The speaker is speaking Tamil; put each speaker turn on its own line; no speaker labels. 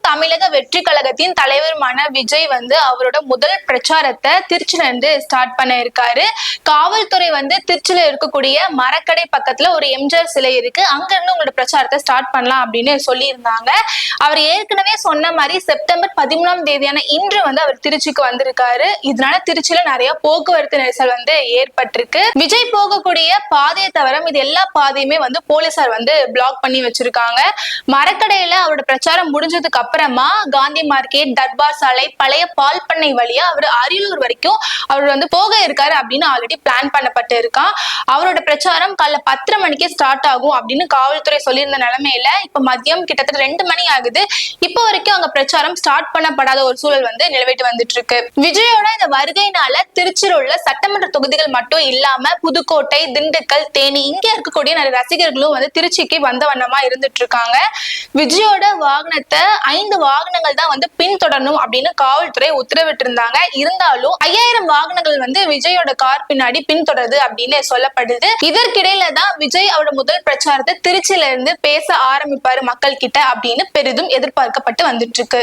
தமிழக வெற்றி கழகத்தின் தலைவருமான விஜய் அவரோட முதல் பிரச்சாரத்தை திருச்சியில இருந்து ஸ்டார்ட் பண்ண இருக்காரு. காவல்துறை திருச்சியில இருக்கக்கூடிய மரக்கடை பக்கத்துல ஒரு எம்ஜிஆர் சிலை இருக்கு, அங்க இருந்து உங்களோட பிரச்சாரத்தை ஸ்டார்ட் பண்ணலாம் அப்படின்னு சொல்லி இருந்தாங்க. அவர் ஏற்கனவே சொன்ன மாதிரி செப்டம்பர் 13ஆம் தேதியான இன்று அவர் திருச்சிக்கு வந்திருக்காரு. இதனால திருச்சியில நிறைய போக்குவரத்து நெரிசல் ஏற்பட்டிருக்கு. விஜய் போகக்கூடிய பாதையை தவிர இது எல்லா பாதையுமே போலீசார் பிளாக் பண்ணி வச்சிருக்காங்க. மரக்கடையில அவரோட பிரச்சாரம் முடிஞ்சதுக்கு அப்புறமா காந்தி மார்க்கெட், தர்பார் சாலை, பழைய பால் பண்ணை வழியா அவர் அரியலூர் வரைக்கும் அவர் போக இருக்காரு அப்படின்னு ஆல்ரெடி பிளான் பண்ணப்பட்டு இருக்கான். அவரோட பிரச்சாரம் காலைல 10:30 மணிக்கு ஸ்டார்ட் ஆகும் அப்படின்னு காவல்துறை சொல்லியிருந்த நிலைமையில இப்ப மதியம் கிட்டத்தட்ட 2 மணி ஆகுது. இப்போ வரைக்கும் அங்க பிரச்சாரம் ஸ்டார்ட் பண்ணப்படாத ஒரு சூழல் நிலவிட்டு வந்துட்டு இருக்கு. விஜயோட இந்த வருகையினால திருச்சியில் உள்ள சட்டமன்ற தொகுதிகள் மட்டும் இல்லாம புதுக்கோட்டை, திண்டுக்கல், தேனி இங்க இருக்கக்கூடிய நிறைய ரசிகர்களும் திருச்சிக்கு வந்த வண்ணமா இருந்துட்டு இருக்காங்க. விஜயோட வாகனத்தை 5 வாகனங்கள் தான் பின்தொடரணும் அப்படின்னு காவல்துறை உத்தரவிட்டு இருந்தாங்க. இருந்தாலும் 5000 வாகனங்கள் விஜயோட கார் பின்னாடி பின்தொடருது அப்படின்னு சொல்லப்படுது. இதற்கிடையில தான் விஜய் அவரோட முதல் பிரச்சாரத்தை திருச்சியில இருந்து பேச ஆரம்பிப்பாரு மக்கள் கிட்ட அப்படின்னு பெரிதும் எதிர்பார்க்கப்பட்டு வந்துட்டு இருக்கு.